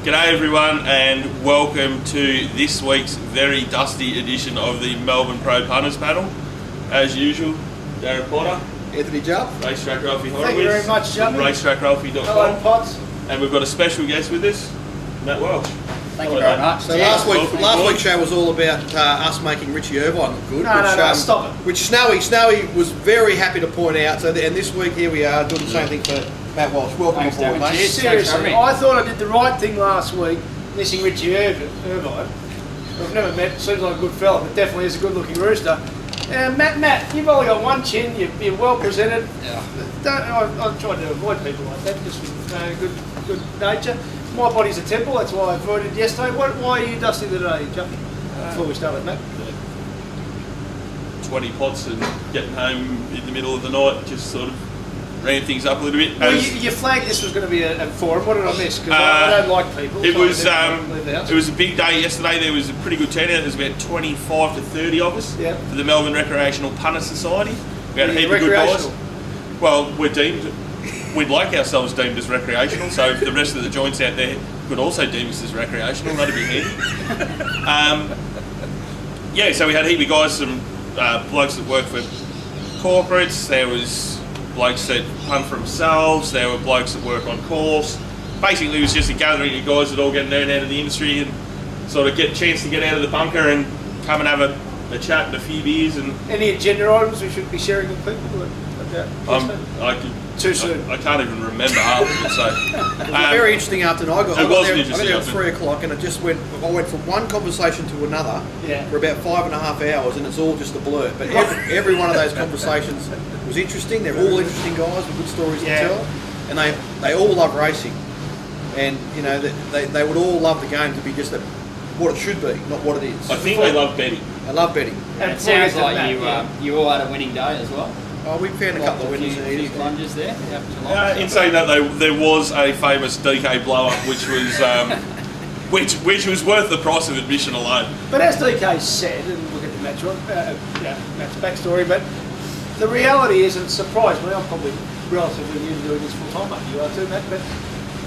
G'day everyone and welcome to this week's very dusty edition of the Melbourne Pro Punters panel. As usual, Darren Potter, Anthony Jupp, Racetrack Ralphie Horowitz, thank you very much, Juppy. RacetrackRalphie.com. Hello, Potts. And we've got a special guest with us, Matt Welch. Thank you very much. So last week's show was all about us making Richie Irvine look good. No, stop it. Which Snowy was very happy to point out. So, and this week here we are doing the same thing for Matt Welch. Welcome Thanks, aboard, Darren. mate. Cheers. Seriously, I thought I did the right thing last week, missing Richie Irvine. I've never met, seems like a good fella, but definitely is a good-looking rooster. Matt, you've only got one chin, you're well presented. Yeah. I tried to avoid people like that, just with good nature. My body's a temple, that's why I avoided yesterday. Why are you dusty today, Juppy? Before we start with Matt. 20 pots and getting home in the middle of the night, just sort of ran things up a little bit. Well, you flagged this was going to be a forum. What did I miss? Because I don't like people. It so was a big day yesterday. There was a pretty good turnout. There was about 25 to 30 of us for the Melbourne Recreational Punter Society. We had a heap of good guys. Well, we'd like ourselves deemed as recreational, so if the rest of the joints out there could also deem us as recreational, that'd be handy. So we had a heap of guys, some blokes that work for corporates. There was blokes that punt for themselves. There were blokes that work on course. Basically, it was just a gathering of guys that all get known out of the industry and sort of get a chance to get out of the bunker and come and have a chat and a few beers. And any agenda items we should be sharing with people? Too soon. I can't even remember half of it. So it was a very interesting afternoon. I got there at 3 o'clock, and I went from one conversation to another for about 5.5 hours, and it's all just a blur. But every one of those conversations was interesting. They're all interesting guys with good stories to tell, and they all love racing, and you know they would all love the game to be just what it should be, not what it is. I think they love betting. I love betting. And it sounds like you all had a winning day as well. Oh, we found a couple of winners there. A few plunges there. In saying that, there was a famous DK blow-up, which was which was worth the price of admission alone. But as DK said, and we'll get to Matt's backstory, but the reality is, and it surprised me, I'm probably relatively new to doing this full-time, like you are too, Matt, but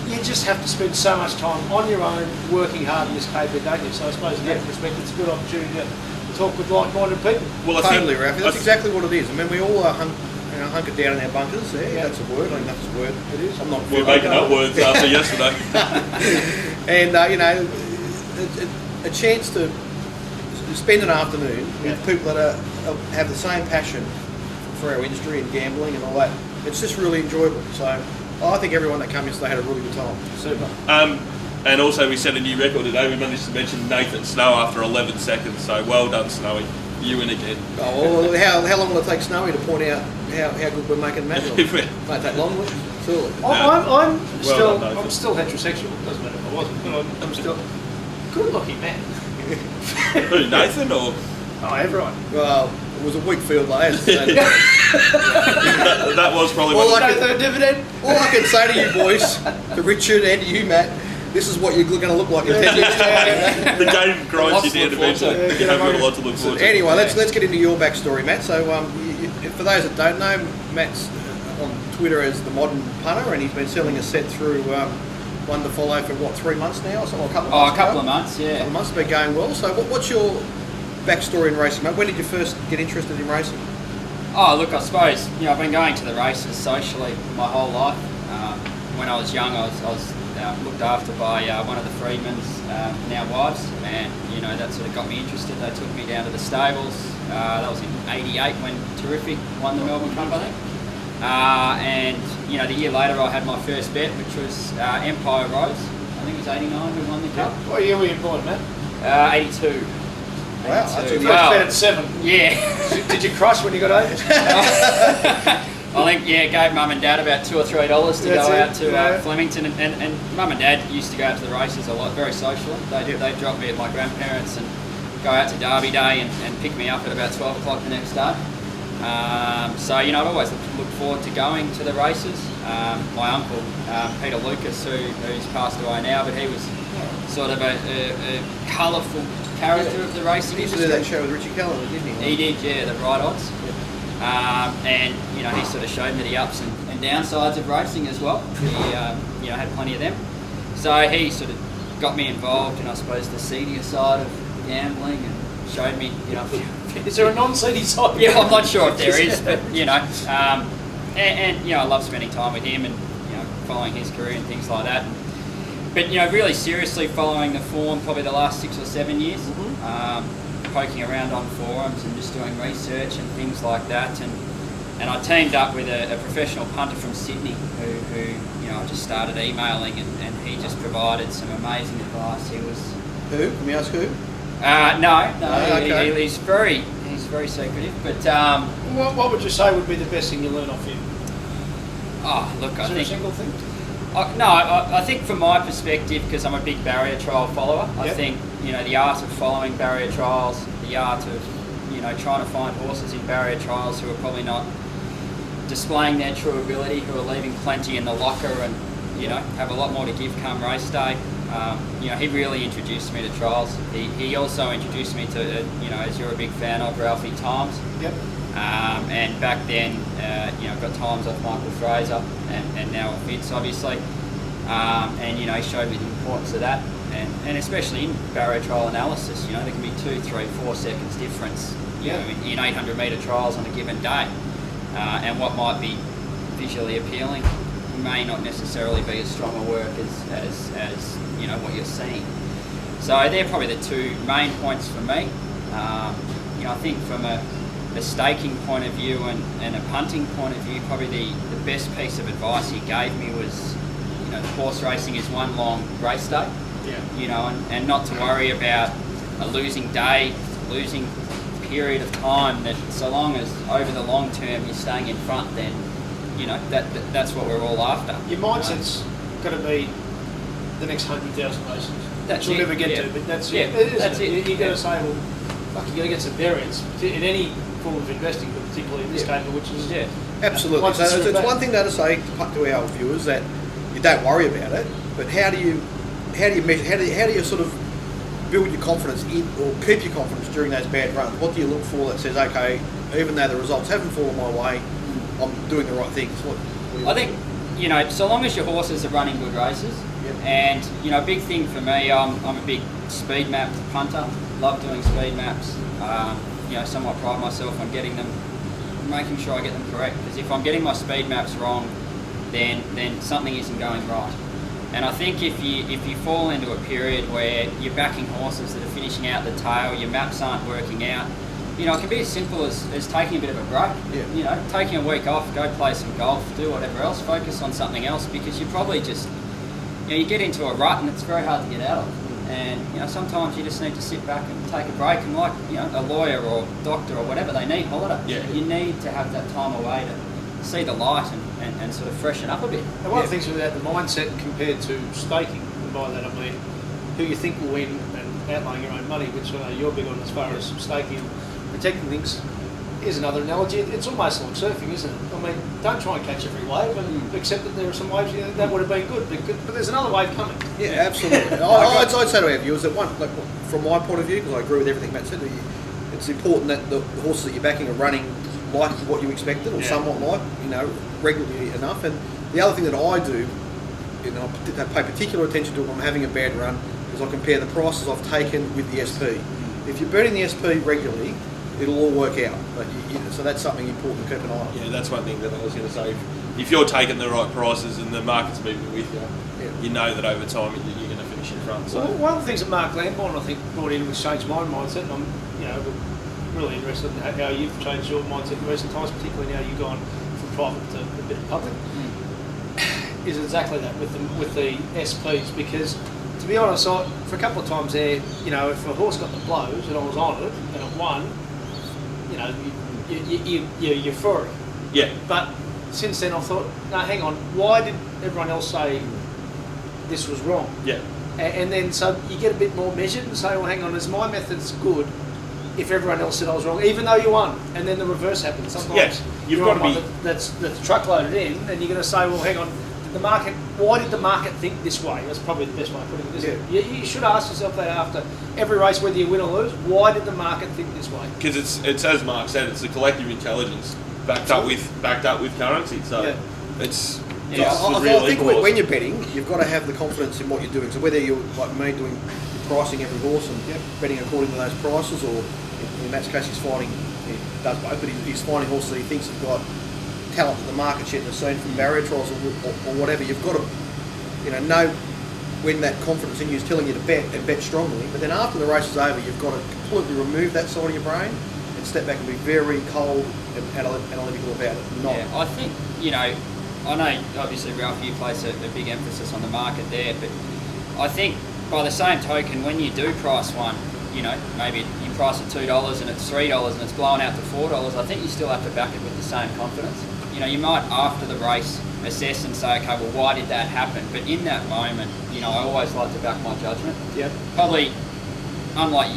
you just have to spend so much time on your own, working hard in this KP, don't you? So I suppose in that respect, it's a good opportunity to talk with like-minded people. Well, totally, Ralphie. That's exactly what it is. I mean, we all are hunkered down in our bunkers. Yeah, that's a word. I think that's a word. It is. I'm not. We're making up words after yesterday. And a chance to spend an afternoon with people that have the same passion for our industry and gambling and all that. It's just really enjoyable. So I think everyone that came yesterday had a really good time. Super. And also we set a new record today. We managed to mention Nathan Snow after 11 seconds. So well done, Snowy. You win again. Oh, well, how long will it take Snowy to point out how good we're making Matt? Might take long, will it? Surely. I'm still heterosexual. It doesn't matter if I wasn't, but I'm still good-looking man. Who, Nathan or? Oh, everyone. Well, it was a weak field like that. That was probably all I can say to you boys, to Richard and to you, Matt, this is what you're going to look like in 10 years' time. The game grinds you down eventually. You have got a lot to look forward to. Anyway, let's get into your backstory, Matt. So, for those that don't know, Matt's on Twitter as the Modern Punter, and he's been selling a set through One to Follow for 3 months now, or something, a couple of months. A couple of months, yeah. A couple of months, it's been going well. So, what's your backstory in racing, mate? When did you first get interested in racing? Oh, look, I suppose I've been going to the races socially my whole life. When I was young, I was looked after by one of the Freedmen's now wives, and that sort of got me interested. They took me down to the stables. That was in '88 when Terrific won the Melbourne Cup, I think. And the year later, I had my first bet, which was Empire Rose. I think it was '89 who won the cup. What year were you born, Matt? '82. Wow, that's your first bet at 7. Yeah. Did you crush when you got 8? I think, gave Mum and Dad about $2 or $3 to go out to Flemington, and Mum and Dad used to go out to the races a lot, very socially. They'd drop me at my grandparents and go out to Derby Day and pick me up at about 12 o'clock the next day. So I've always looked forward to going to the races. My uncle, Peter Lucas, who's passed away now, but he was sort of a colourful character of the racing He used to do that show with Richie Cullen, didn't he? He did, yeah, the Right Odds. And he sort of showed me the ups and downsides of racing as well. He had plenty of them. So he sort of got me involved in, I suppose, the seedier side of gambling and showed me, Is there a non-seedy side? Yeah, I'm not sure if there is, but and I love spending time with him and following his career and things like that. But really seriously following the form probably the last 6 or 7 years, poking around on forums and just doing research and things like that. And I teamed up with a professional punter from Sydney who I just started emailing and he just provided some amazing advice. He was who? Can we ask who? No. Okay. He's very secretive. But what would you say would be the best thing you learn off him? Oh, look, Is there a single thing? I think from my perspective, because I'm a big barrier trial follower, Yep. I think the art of following barrier trials, the art of trying to find horses in barrier trials who are probably not displaying their true ability, who are leaving plenty in the locker and have a lot more to give come race day. He really introduced me to trials. He also introduced me to as you're a big fan of, Ralphie Times. Yep. And back then, I've got times off Michael Fraser and now at Fitz, obviously. And he showed me the importance of that, and especially in barrier trial analysis, there can be 2, 3, 4 seconds difference in 800 metre trials on a given day. And what might be visually appealing may not necessarily be as strong a work as what you're seeing. So they're probably the two main points for me. I think from a staking point of view and a punting point of view, probably the best piece of advice he gave me was, horse racing is one long race day. Yeah. And not to worry about a losing day, losing period of time, that so long as over the long term you're staying in front, then that's what we're all after. Your mindset's got to be the next 100,000 races. That's you'll it, never get yeah. to, but that's Yeah, it. that's it. You've got to say, well, you got to get some variance in any form of investing, but particularly in this case, which is absolutely. So it's one thing to say to our viewers that you don't worry about it, but how do you measure? How do you sort of build your confidence in, or keep your confidence during those bad runs? What do you look for that says, okay, even though the results haven't fallen my way, I'm doing the right things? I think so long as your horses are running good races, and a big thing for me, I'm a big speed map punter. Love doing speed maps. Somewhat pride myself on getting them, making sure I get them correct. Because if I'm getting my speed maps wrong, then something isn't going right. And I think if you fall into a period where you're backing horses that are finishing out the tail, your maps aren't working out, it can be as simple as taking a bit of a break. Yeah. Taking a week off, go play some golf, do whatever else, focus on something else, because you probably just, you get into a rut and it's very hard to get out of. And sometimes you just need to sit back and take a break, and like a lawyer or doctor or whatever, they need holiday. Yeah. You need to have that time away to see the light and sort of freshen up a bit. And one of the things about the mindset compared to staking, and by that I mean who you think will win and outlaying your own money, which I know you're big on as far as staking and protecting things. Here's another analogy. It's almost like surfing, isn't it? I mean, don't try and catch every wave and accept that there are some waves that would have been good, but there's another wave coming. Yeah, absolutely. I'd say to our viewers that from my point of view, because I agree with everything Matt said, it's important that the horses that you're backing are running like what you expected, or somewhat like, regularly enough. And the other thing that I do, I pay particular attention to when I'm having a bad run, is I compare the prices I've taken with the SP. If you're beating the SP regularly, it'll all work out. But so that's something important to keep an eye on. Yeah, that's one thing that I was going to say. If you're taking the right prices and the market's moving with you, you know that over time you're going to finish in front. So one of the things that Mark Lamborn, I think, brought in which changed my mindset, and I'm really interested in how you've changed your mindset in recent times, particularly now you've gone from private to a bit of public, is exactly that with the SPs. Because to be honest, for a couple of times there, if a horse got the blows and I was on it and it won, you're euphoric. yeah, But since then I've thought, no, hang on, why did everyone else say this was wrong? yeah. And then so you get a bit more measured and say, well, hang on, is my method's good if everyone else said I was wrong, even though you won? And then the reverse happens. Sometimes you've got to be... That's truckloaded in, and you're going to say, well, hang on, why did the market think this way? That's probably the best way of putting it, isn't it? You should ask yourself that after every race, whether you win or lose, why did the market think this way? Because it's as Mark said, it's the collective intelligence backed up with currency. So it's Yeah, I think when you're betting, you've got to have the confidence in what you're doing. So whether you're like me doing pricing every horse and betting according to those prices, or in Matt's case, he does both, but he's finding horses that he thinks have got talent that the market's yet to see from barrier trials or whatever. You've got to, know when that confidence in you is telling you to bet and bet strongly. But then after the race is over, you've got to completely remove that side of your brain and step back and be very cold and analytical about it. I think, I know obviously Ralph, you place a big emphasis on the market there, but I think by the same token, when you do price one, maybe you price it $2 and it's $3 and it's blown out to $4, I think you still have to back it with the same confidence. You might after the race assess and say, okay, well, why did that happen? But in that moment, I always like to back my judgment. Yep. Probably, unlike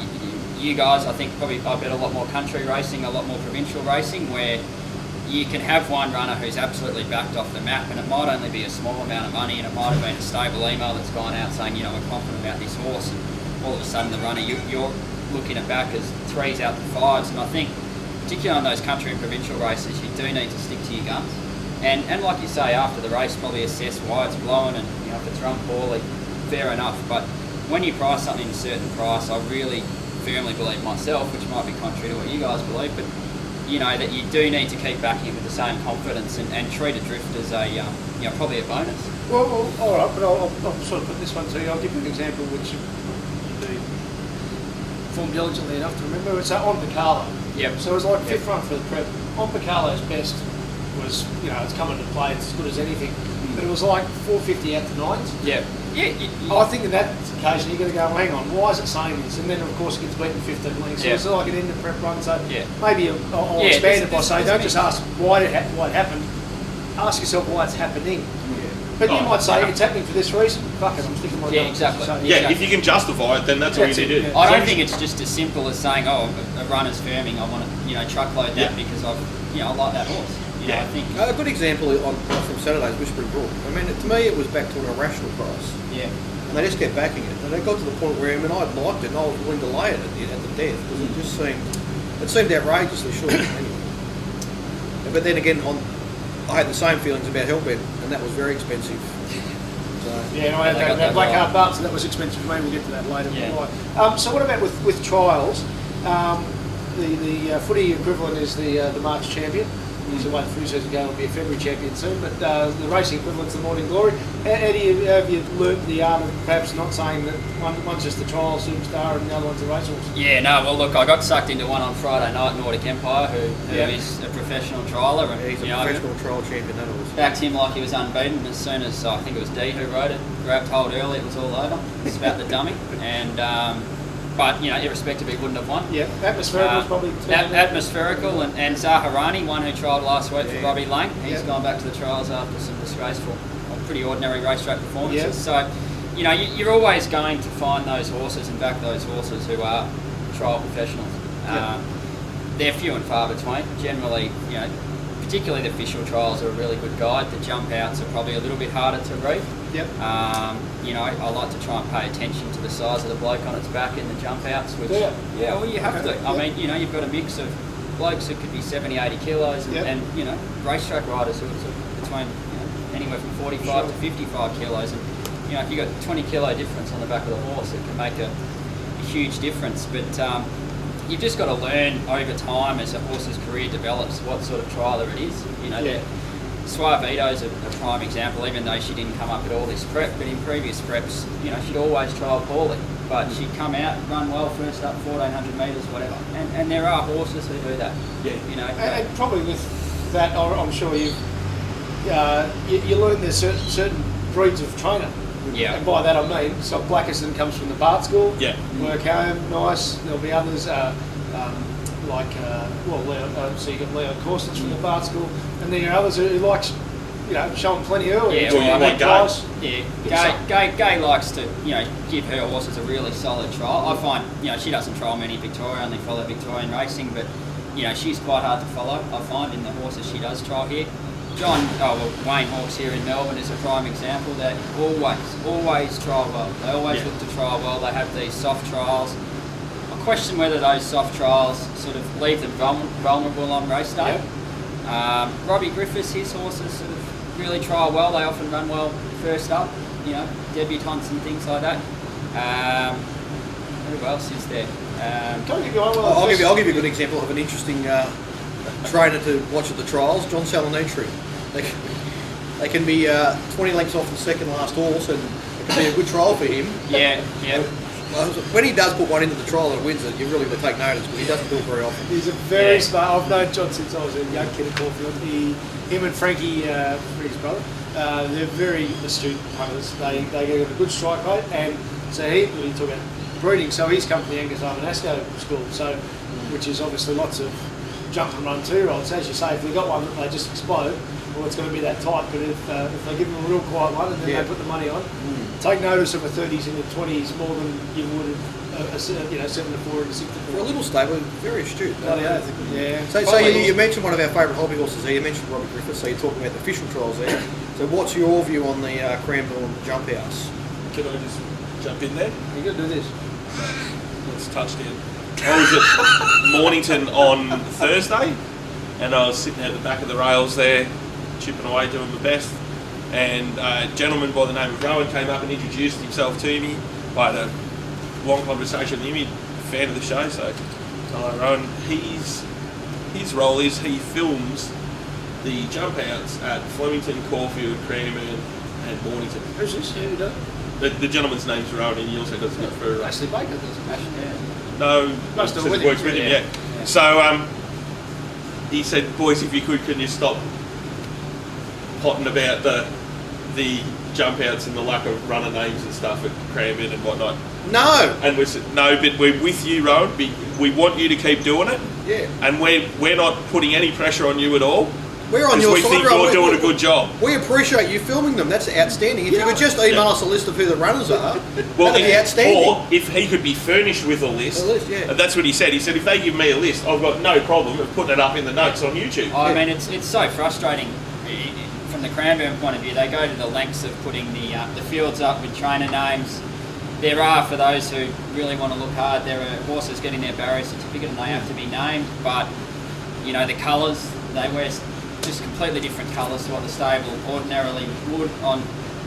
you guys, I think probably I bet a lot more country racing, a lot more provincial racing, where you can have one runner who's absolutely backed off the map, and it might only be a small amount of money, and it might have been a stable email that's gone out saying, we're confident about this horse, and all of a sudden the runner you're looking at back as 3s out to 5s, and I think particularly on those country and provincial races, you do need to stick to your guns. And like you say, after the race, probably assess why it's blown, and if it's run poorly, fair enough. But when you price something at a certain price, I really firmly believe myself, which might be contrary to what you guys believe, but that you do need to keep backing it with the same confidence and treat a drift as a probably a bonus. Well, all right, but I'll sort of put this one to you. I'll give you an example which you performed diligently enough to remember. It's on Bacala. Yep. So it was like 5th run for the prep. On Bacala's best was, it's coming to play. It's as good as anything. But it was like 450 out to 9s. Yeah. I think in that occasion you're going to go, well, hang on, why is it saying this? And then of course it gets beaten 15 lengths. So it's like an end of prep run. So maybe I'll expand it by saying, don't just ask why it happened. Ask yourself why it's happening. Yeah. But you might say it's happening for this reason. Fuck it, I'm sticking my guns. Exactly. So, if you can justify it, then that's all you need to do. Yeah. I don't think it's just as simple as saying, a runner's firming, I want to truckload that because I like that horse. I think a good example from Saturday's Whispering Brook. I mean, to me, it was back to an irrational price. Yeah. And they just kept backing it. And they got to the point where, I liked it and I was willing to lay it at the death because it just seemed outrageously short anyway. But then again, I had the same feelings about Hellbent, and that was very expensive. So, and I had that Blackheart Barts, and that was expensive for me. We'll get to that later. Yeah. So what about with trials? The footy equivalent is the March champion. He's away the season going to be a February champion soon, but the racing equivalent's the Morning Glory. Have you learnt the art of perhaps not saying that one's just the trial superstar and the other one's a racehorse? Yeah, no, well look, I got sucked into one on Friday night, Nordic Empire, who is a professional trialer. And, he's a professional trial champion, that was. Backed him like he was unbeaten as soon as, I think it was D who rode it, grabbed hold early, it was all over. It's about the dummy. And but irrespective, he wouldn't have won. Yeah, Atmospherical was probably Atmospherical and Zaharani, one who trialled last week for Robbie Lang. He's gone back to the trials after some disgraceful, pretty ordinary racetrack performances. So, you're always going to find those horses and back those horses who are trial professionals. They're few and far between. Generally, particularly the official trials are a really good guide. The jump outs are probably a little bit harder to read. Yep. I like to try and pay attention to the size of the bloke on its back in the jump outs, which, well, you have to. I mean, you've got a mix of blokes who could be 70, 80 kilos and racetrack riders who are between, anywhere from 45 to 55 kilos. And, if you've got 20 kilo difference on the back of the horse, it can make a huge difference. But, you've just got to learn over time as a horse's career develops what sort of trialer it is. Suavito's a prime example, even though she didn't come up at all this prep, but in previous preps, she'd always trial poorly, but she'd come out, run well first up 1,400 metres, whatever. And there are horses who do that. And probably with that, I'm sure you learn there's certain breeds of trainer. Yeah. And by that I mean, so Blackerson comes from the Bart School. Yeah. Work home, nice. There'll be others so you got Leo Corstens from the Bart School, and then there are others who likes, showing plenty early. Gay likes to, give her horses a really solid trial. I find, she doesn't trial many Victoria, only follow Victorian racing, but, she's quite hard to follow, I find, in the horses she does trial here. Wayne Hawkes here in Melbourne is a prime example that always trial well. They always look to trial well. They have these soft trials. I question whether those soft trials sort of leave them vulnerable on race day. Robbie Griffiths, his horses sort of really trial well. They often run well first up, you know, debutantes and things like that. Who else is there? Can I give you one? I'll give you a good example of an interesting trainer to watch at the trials, John Salinitri. They can be 20 lengths off the second last horse, and it can be a good trial for him. Yeah. When he does put one into the trial and wins it, you really take notice, but he doesn't do it very often. He's a very smart. I've known John since I was a young kid at Caulfield. Him and Frankie, his brother, they're very astute punters. They get a good strike rate, and so he talk about breeding. So he's come from the Angus Arm and Asco school, so which is obviously lots of jump and run 2-year-olds. As you say, if they've got one that they just explode, well, it's going to be that tight. But if they give them a real quiet one and then they put the money on, take notice of a 30s and a 20s more than you would a 7 to 4 and a 6 to 4. For a little stable, very astute. Yeah. So you mentioned one of our favourite hobby horses there. You mentioned Robbie Griffiths. So you're talking about the official trials there. So what's your view on the Cranbourne jump house? Can I just jump in there? You got to do this. Let's touchdown. I was at Mornington on Thursday, and I was sitting at the back of the rails there, chipping away, doing my best. And a gentleman by the name of Rowan came up and introduced himself to me. I had a long conversation with him. He's a fan of the show, so hello Rowan. His role is he films the jump outs at Flemington, Caulfield, Cranbourne and Mornington. Who's this? Who does? The gentleman's name's Rowan, and he also does it for Ashley Baker does it. No, Must have works with him, yeah. So he said, boys, if you could, can you stop potting about the jump outs and the lack of runner names and stuff at Cranbourne and whatnot? No. And we said, no, but we're with you, Rowan. We want you to keep doing it. Yeah. And we're not putting any pressure on you at all. We're on your we side, think Rowan. you're doing a good job. We appreciate you filming them. That's outstanding. If you could just email us a list of who the runners are, that'd be outstanding. Or if he could be furnished with a list. And that's what he said. He said, if they give me a list, I've got no problem of putting it up in the notes on YouTube. I mean, it's so frustrating from the Cranbourne point of view. They go to the lengths of putting the fields up with trainer names. There are, for those who really want to look hard, there are horses getting their barrier certificate and they have to be named, but you know, the colours, they wear just completely different colours to what the stable ordinarily would on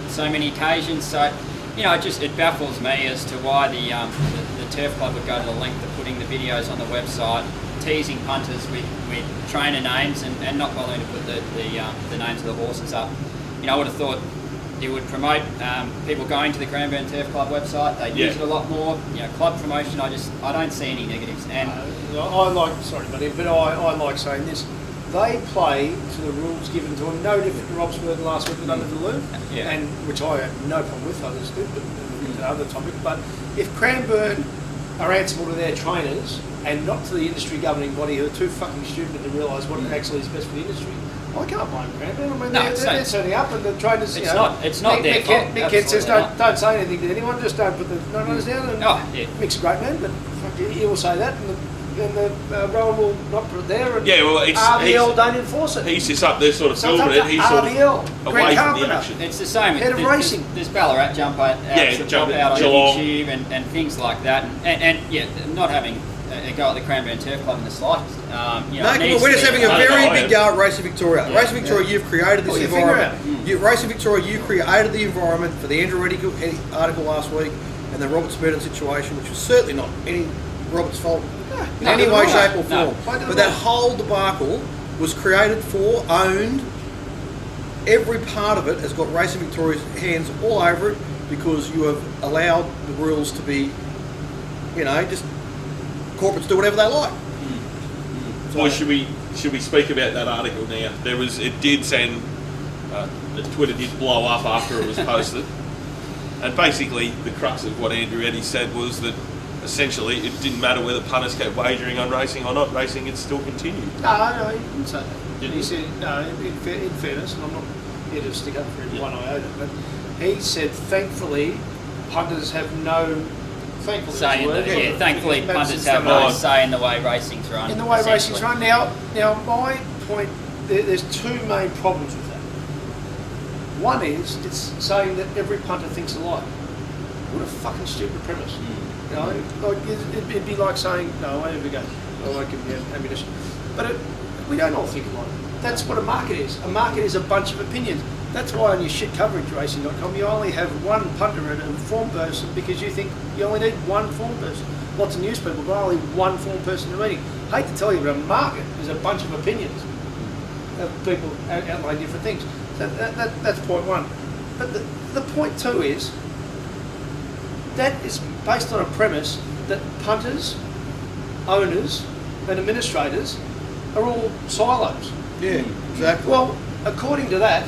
so many occasions. So, you know, it baffles me as to why the Turf Club would go to the length of putting the videos on the website, teasing punters with trainer names and not bothering to put the names of the horses up. You know, I would have thought it would promote people going to the Cranbourne Turf Club website. They'd use it a lot more. You know, club promotion. I don't see any negatives. And I like saying this. They play to the rules given to them, no different to Robsburg last week with under the loop, and which I have no problem with, others do, but it's another topic. But if Cranbourne are answerable to their trainers and not to the industry governing body who are too fucking stupid to realise what actually is best for the industry, I can't blame Cranbourne. I mean, they're turning up and the trainers. It's not their fault. Mick Kent says don't say anything to anyone, just don't put the runners down. And Mick's a great man, but he will say that. And the Rowan will not put it there, and RBL don't enforce it. He's just up there sort of filming it. He's sort of away from the action. It's the same. Head of racing. There's Ballarat jump out on YouTube and things like that. And not having a go at the Cranbourne Turf Club in the slightest. We're just having a very big go at Racing Victoria. Racing Victoria, you've created this environment. Racing Victoria, you created the environment for the Andrew Reddy article last week and the Robert Spurgeon situation, which was certainly not any Robert's fault in any way, shape or form. But that whole debacle was created for, owned, every part of it has got Racing Victoria's hands all over it because you have allowed the rules to be, just corporates do whatever they like. So should we speak about that article now? It did send, the Twitter did blow up after it was posted. And basically the crux of what Andrew Eddy said was that essentially it didn't matter whether punters kept wagering on racing or not, racing had still continued. No, he didn't say that. He said, no, in fairness, and I'm not here to stick up for anyone iota, but he said thankfully punters have no... Thankfully punters have no say in the way racing's run. In the way racing's run. Now my point, there's two main problems with that. One is, it's saying that every punter thinks alike. What a fucking stupid premise. You know, like it'd be like saying, no, I never go. I won't give you ammunition. But we don't all think alike. That's what a market is. A market is a bunch of opinions. That's why on your shit coverage racing.com you only have one punter and a form person because you think you only need one form person. Lots of news people, but only one form person in a meeting. I hate to tell you, but a market is a bunch of opinions of people outline different things. So that's point one. But the point two is that is based on a premise that punters, owners, and administrators are all silos. Yeah, exactly. Well, according to that,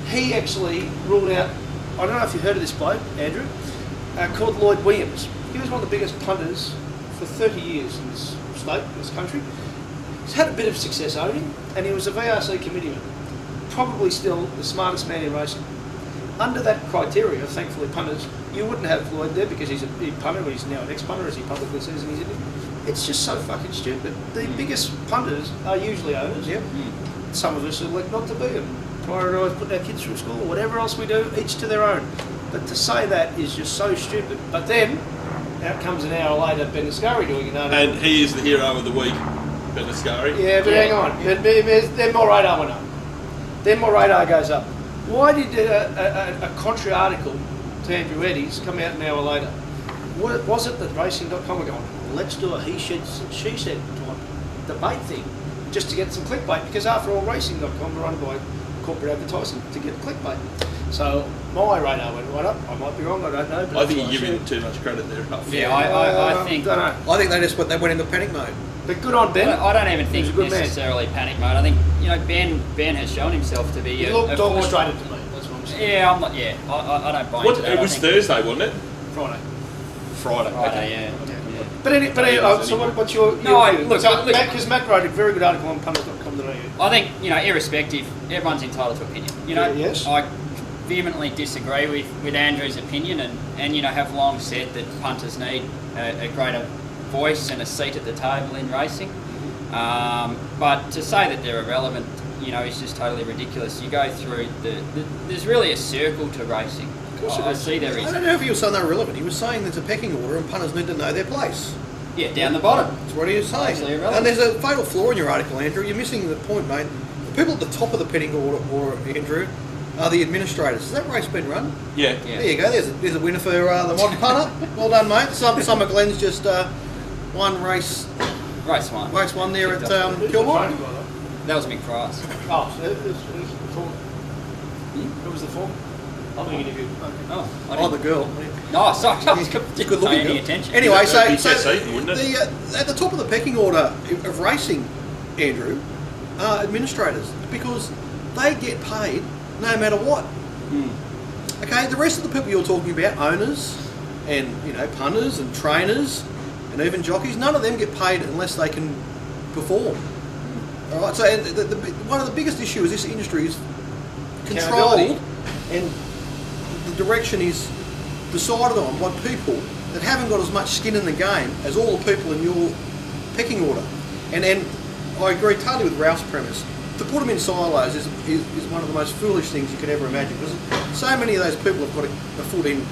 he actually ruled out, I don't know if you've heard of this bloke, Andrew, called Lloyd Williams. He was one of the biggest punters for 30 years in this state, in this country. He's had a bit of success owning, and he was a VRC committeeman. Probably still the smartest man in racing. Under that criteria, thankfully, punters, you wouldn't have Lloyd there because he's a punter, but he's now an ex-punter, as he publicly says in his interview. It's just so fucking stupid. The biggest punters are usually owners. Yep. Some of us elect not to be them. Prioritise putting our kids through school, whatever else we do, each to their own. But to say that is just so stupid. But then, out comes an hour later, Ben Ascari doing another. And he is the hero of the week, Ben Ascari. Yeah, but hang on. Then more radar went up. Then more radar goes up. Why did a contrary article to Andrew Eddy's come out an hour later? Was it that racing.com were going, let's do a he said, she said type debate thing just to get some clickbait? Because after all, racing.com were run by corporate advertising to get clickbait. So my radar went right up. I might be wrong, I don't know. But I think you're giving too much credit there, Huff. Yeah, I think... Don't know. I think they went into panic mode. But good on Ben. I don't even think He's a good necessarily panic mode. I think, Ben has shown himself to be He looked orchestrated to me, that's what I'm saying. Yeah, I'm not. Yeah, I don't buy into that. It was Thursday, wasn't it? Friday. Friday. Okay. Yeah. But anyway, so what's your view? Look, because Matt wrote a very good article on punters.com.au. I think, irrespective, everyone's entitled to opinion. Yes. I vehemently disagree with Andrew's opinion and have long said that punters need a greater voice and a seat at the table in racing. But to say that they're irrelevant, is just totally ridiculous. You go through there's really a circle to racing. I see there is. I don't know if he was saying they're irrelevant. He was saying there's a pecking order and punters need to know their place. Yeah, down the bottom. That's what he was saying. And there's a fatal flaw in your article, Andrew. You're missing the point, mate. The people at the top of the pecking order, Andrew, are the administrators. Has that race been run? Yeah. There you go. There's a winner for the modern punter. Well done, mate. Summer Glen's just won race one there at Kilmore. That was Mick Price. Oh, so it was the form. Who was the form? I'm going to give you. Oh, the girl. No, sorry, I was Good looking paying girl. any attention. Anyway, so at the top of the pecking order of racing, Andrew, are administrators because they get paid no matter what. Okay, the rest of the people you're talking about, owners and punters and trainers and even jockeys, none of them get paid unless they can perform. All right, so one of the biggest issues is this industry is controlled and the direction is decided on by people that haven't got as much skin in the game as all the people in your pecking order. And I agree totally with Ralph's premise. To put them in silos is one of the most foolish things you could ever imagine, because so many of those people have got a foot in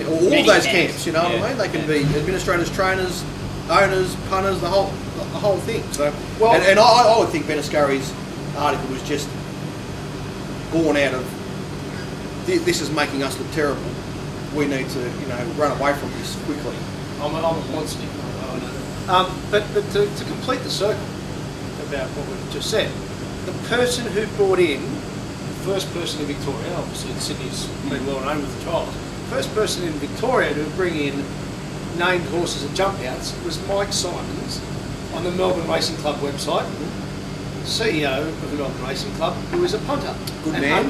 all of those camps. You know what I mean? They can be administrators, trainers, owners, punters, the whole thing. So, and I would think Ben Ascari's article was just born out of this is making us look terrible. We need to run away from this quickly. I'm a monster. But to complete the circle about what we've just said, the person who brought in, the first person in Victoria, obviously Sydney's been well known with the trials, first person in Victoria to bring in named horses at jump outs was Mike Simons on the Melbourne Racing Club website, CEO of the Melbourne Racing Club, who is a punter. Good man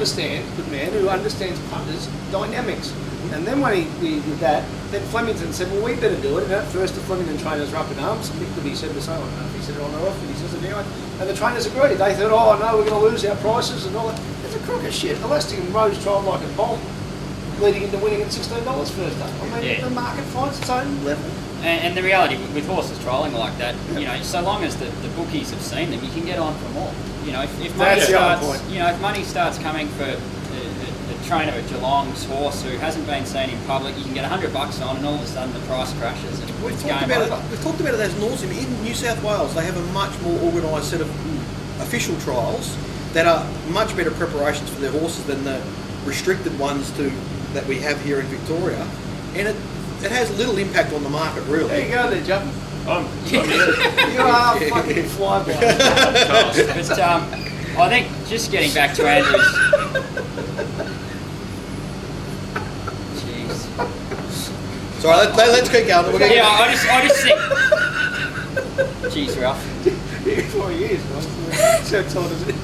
who understands punters' dynamics. And then when he did that, then Flemington said, well, we better do it. And at first the Flemington trainers were up in arms. Mick Libby said the same. I don't know if he said it on or off, but he says it anyway. And the trainers agreed. They thought, oh, no, we're going to lose our prices and all that. It's a crock of shit. Elastic and Rose trialled like a bomb, leading into winning at $16 first day. I mean, the market finds its own level. And the reality with horses trialling like that, so long as the bookies have seen them, you can get on for more. If money starts coming for a trainer at Geelong's horse who hasn't been seen in public, you can get $100 on, and all of a sudden the price crashes and We've it's talked game about over. We've talked about it as nauseam. In New South Wales, they have a much more organised set of official trials that are much better preparations for their horses than the restricted ones that we have here in Victoria, and it has little impact on the market really. There you go there, Jumpy. You are fucking flyby. But I think just getting back to Andrew's. Jeez. Sorry, let's keep going. I just think. Jeez, Ralph. 4 years, man. So told us it.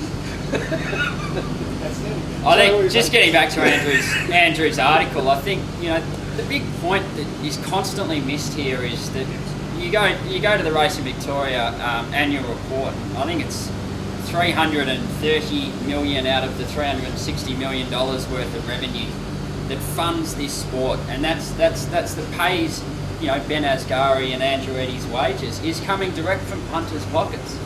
I think just getting back to Andrew's article, I think the big point that is constantly missed here is that you go to the Race in Victoria annual report. I think it's $330 million out of the $360 million worth of revenue that funds this sport, and that's that pays Ben Asghari and Andrew Eddy's wages is coming direct from punters' pockets.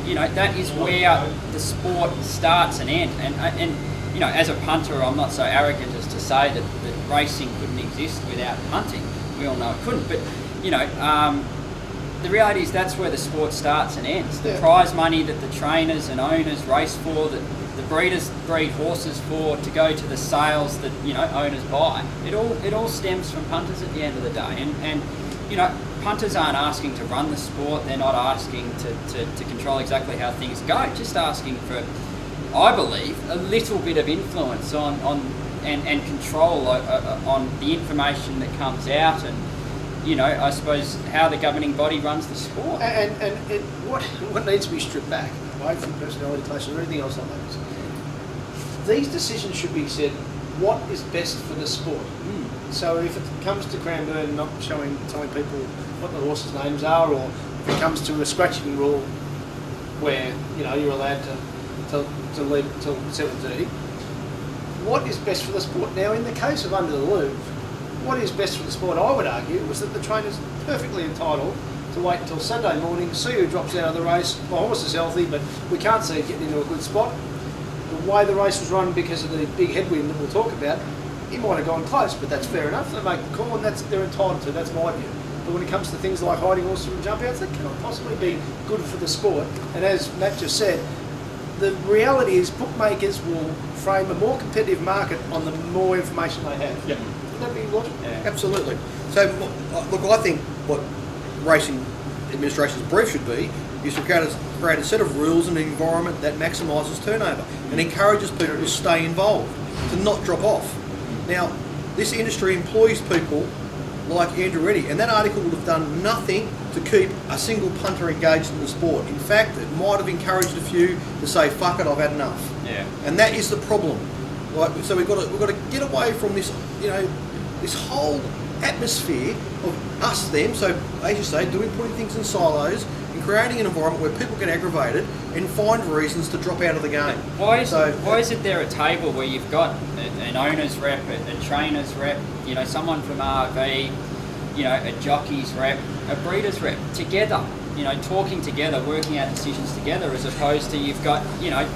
That is where the sport starts and ends. And as a punter, I'm not so arrogant as to say that racing couldn't exist without punting. We all know it couldn't. But the reality is that's where the sport starts and ends. The prize money that the trainers and owners race for, that the breeders breed horses for, to go to the sales that owners buy. It all stems from punters at the end of the day. And punters aren't asking to run the sport. They're not asking to control exactly how things go. Just asking for, I believe, a little bit of influence on and control on the information that comes out, and I suppose how the governing body runs the sport. And what needs to be stripped back, away from personality clashes or anything else like that, these decisions should be said, what is best for the sport? So if it comes to Cranbourne not telling people what the horses' names are, or if it comes to a scratching rule where you're allowed to leave until 7:30, what is best for the sport? Now, in the case of Under the Loop, what is best for the sport, I would argue, was that the trainer's perfectly entitled to wait until Sunday morning, see who drops out of the race. My horse is healthy, but we can't see it getting into a good spot. The way the race was run because of the big headwind that we'll talk about, he might have gone close, but that's fair enough. They make the call, and they're entitled to. That's my view. But when it comes to things like hiding horses from jump outs, that cannot possibly be good for the sport. And as Matt just said, the reality is bookmakers will frame a more competitive market on the more information they have. Yeah. Would that be logical? Yeah. Absolutely. So, look, I think what Racing Administration's brief should be is to create a set of rules and an environment that maximises turnover and encourages people to stay involved, to not drop off. Now, this industry employs people like Andrew Eddy, and that article would have done nothing to keep a single punter engaged in the sport. In fact, it might have encouraged a few to say, "Fuck it, I've had enough." Yeah. And that is the problem. So we've got to get away from this, this whole atmosphere of us, them. So, as you say, putting things in silos and creating an environment where people get aggravated and find reasons to drop out of the game. Why is it there a table where you've got an owner's rep, a trainer's rep, someone from RV, a jockey's rep, a breeder's rep, together, talking together, working out decisions together, as opposed to you've got,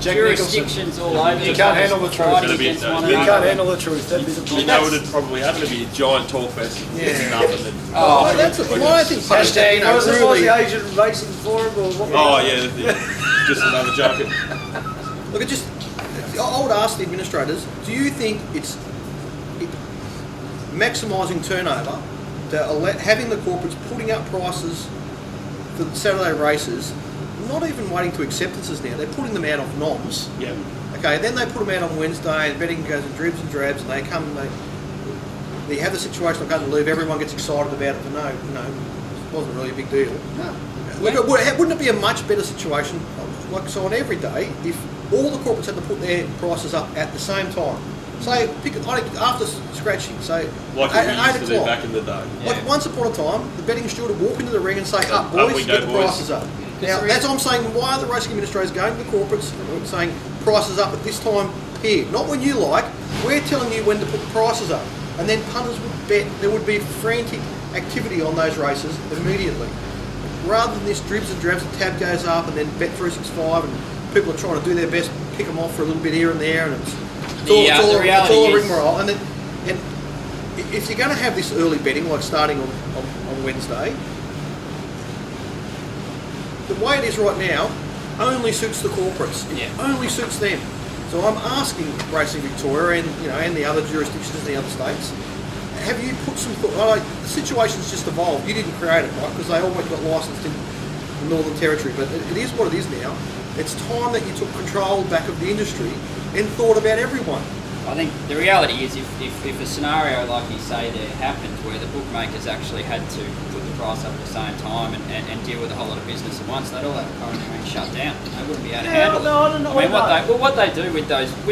jurisdictions all over. You can't handle the truth. You can't handle the truth. That'd be the problem. It'd probably have to be a giant talk fest. Yeah. Nothing. That's what I think. Hashtag, was the Asian Racing Forum or what? Oh, yeah. Just another joke. Look, I would ask the administrators, do you think it's maximising turnover, having the corporates putting up prices for the Saturday races, not even waiting to acceptances now, they're putting them out of noms. Yeah. Okay, then they put them out on Wednesday, and betting goes in dribs and drabs, and they have the situation like Under Leave, everyone gets excited about it, but no, it wasn't really a big deal. No. Wouldn't it be a much better situation, so on every day, if all the corporates had to put their prices up at the same time? Say, after scratching, say, like at we 8 used to do o'clock. back in the day. Like once upon a time, the betting steward would walk into the ring and say, "Up, boys, get the prices up." Now, that's what I'm saying. Why are the racing administrators going to the corporates and saying prices up at this time here? Not when you like. We're telling you when to put the prices up, and then punters would bet. There would be frantic activity on those races immediately, rather than this dribs and drabs. The tab goes up, and then bet 365, and people are trying to do their best, pick them off for a little bit here and there, and it's all a rigmarole. And if you're going to have this early betting, like starting on Wednesday, the way it is right now, only suits the corporates. It only suits them. So I'm asking Racing Victoria and the other jurisdictions in the other states, have you put some thought? The situation's just evolved. You didn't create it, right? Because they all got licensed in the Northern Territory. But it is what it is now. It's time that you took control back of the industry and thought about everyone. I think the reality is if a scenario like you say there happened where the bookmakers actually had to put the price up at the same time and deal with a whole lot of business at once, they'd all have quarantine shut down. They wouldn't be able to handle it. I mean, what they do with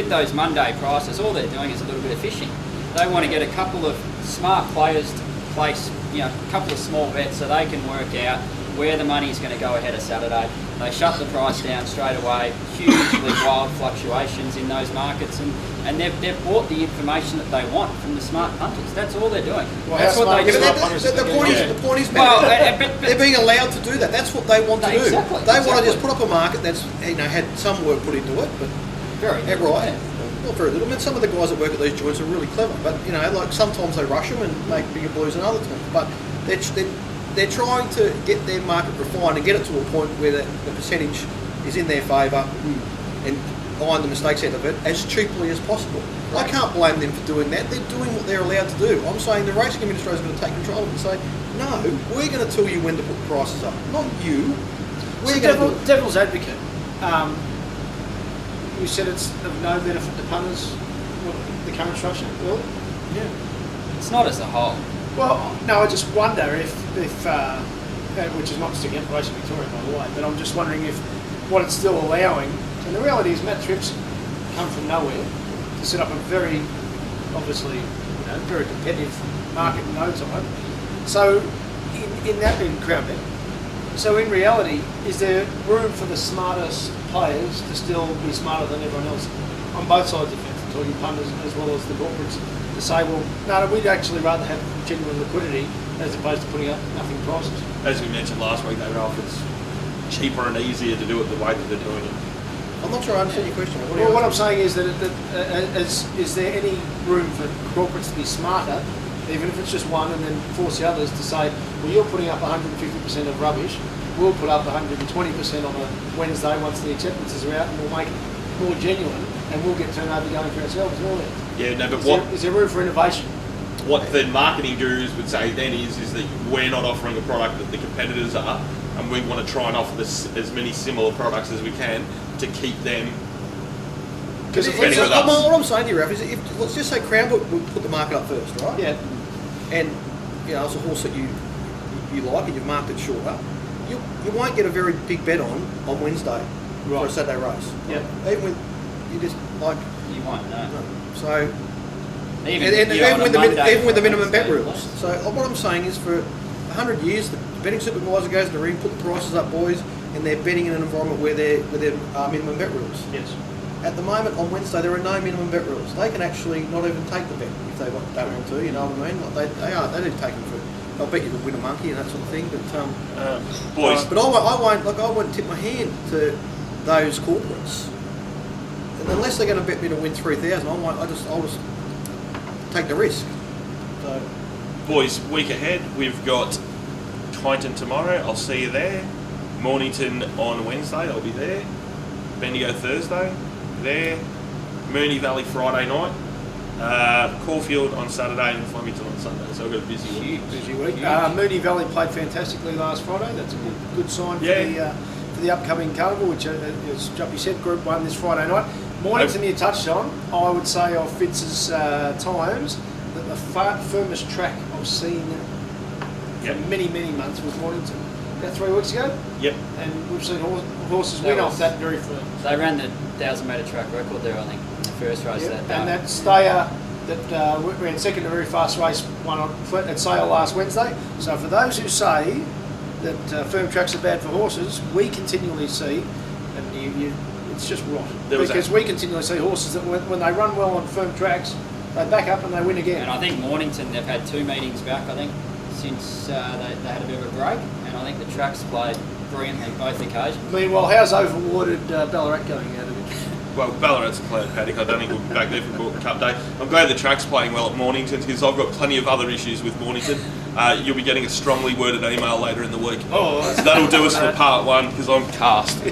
those Monday prices, all they're doing is a little bit of fishing. They want to get a couple of smart players to place, a couple of small bets so they can work out where the money's going to go ahead of Saturday. They shut the price down straight away, hugely wild fluctuations in those markets, and they've bought the information that they want from the smart punters. That's all they're doing. Well, that's what they do. The point is, they're being allowed to do that. That's what they want to do. Exactly, they want to just put up a market that's had some work put into it, but very right. Not very little. I mean, some of the guys that work at these joints are really clever, but like sometimes they rush them and make bigger blues than other times. But they're trying to get their market refined and get it to a point where the percentage is in their favour and iron the mistakes out of it as cheaply as possible. I can't blame them for doing that. They're doing what they're allowed to do. I'm saying the racing administrator is going to take control of it and say, no, we're going to tell you when to put prices up, not you. We're so devil's advocate. You said it's of no benefit to punters, the current structure, Will? Yeah. It's not as a whole. Well, no, I just wonder if which is not sticking up for Racing Victoria, by the way, but I'm just wondering if what it's still allowing, and the reality is Matt Tripp's come from nowhere to set up a very, obviously, very competitive market in no time. So, in Crown Bet, so in reality, is there room for the smartest players to still be smarter than everyone else on both sides of the fence, talking punters as well as the corporates, to say, well, no, we'd actually rather have genuine liquidity as opposed to putting up nothing prices? As we mentioned last week, they were offered cheaper and easier to do it the way that they're doing it. I'm not sure I understand your question. What I'm saying is that is there any room for corporates to be smarter, even if it's just one, and then force the others to say, well, you're putting up 150% of rubbish, we'll put up 120% on a Wednesday once the acceptances are out, and we'll make it more genuine, and we'll get turnover going for ourselves and all that. Yeah, no, but is there room for innovation? What the marketing gurus would say then is that we're not offering a product that the competitors are, and we want to try and offer as many similar products as we can to keep them. Because what I'm saying to you, Ralph, is if let's just say Crown would put the market up first, right? Yeah. And it's a horse that you like and you've marked it shorter, you won't get a very big bet on Wednesday for a Saturday race. Yeah. Even when you just like you won't know. So. Even with the minimum bet rules. So what I'm saying is, for 100 years, the betting supervisor goes in the ring, put the prices up, boys, and they're betting in an environment where there are minimum bet rules. Yes. At the moment, on Wednesday, there are no minimum bet rules. They can actually not even take the bet if they don't want to. You know what I mean? Like they do take them for. I'll bet you to win a monkey and that sort of thing. But boys, but I won't tip my hand to those corporates, and unless they're going to bet me to win 3,000, I'll just take the risk. So. Boys, week ahead, we've got Kyneton tomorrow. I'll see you there. Mornington on Wednesday. I'll be there. Bendigo Thursday. There. Moonee Valley Friday night. Caulfield on Saturday and Flemington on Sunday. So I've got a busy week. Moonee Valley played fantastically last Friday. That's a good sign for the upcoming carnival, which, as Juppy said, Group 1 this Friday night. Mornington you touched on, I would say of Fitz's times, that the firmest track I've seen for many, many months was Mornington. About 3 weeks ago? Yep. And we've seen horses win off that very firm. They ran the 1,000-metre track record there, I think, in the first race that day. And that stayer that ran second to a very fast race, won at Sale last Wednesday. So for those who say that firm tracks are bad for horses, we continually see, and it's just rot. Because we continually see horses that when they run well on firm tracks, they back up and they win again. And I think Mornington, they've had 2 meetings back, I think, since they had a bit of a break. And I think the track's played brilliantly both occasions. Meanwhile, how's overwatered Ballarat going out of it? Well, Ballarat's a cloud paddock. I don't think we'll be back there for Book Cup Day. I'm glad the track's playing well at Mornington because I've got plenty of other issues with Mornington. You'll be getting a strongly worded email later in the week. Oh, that'll do us for part 1 because I'm cast.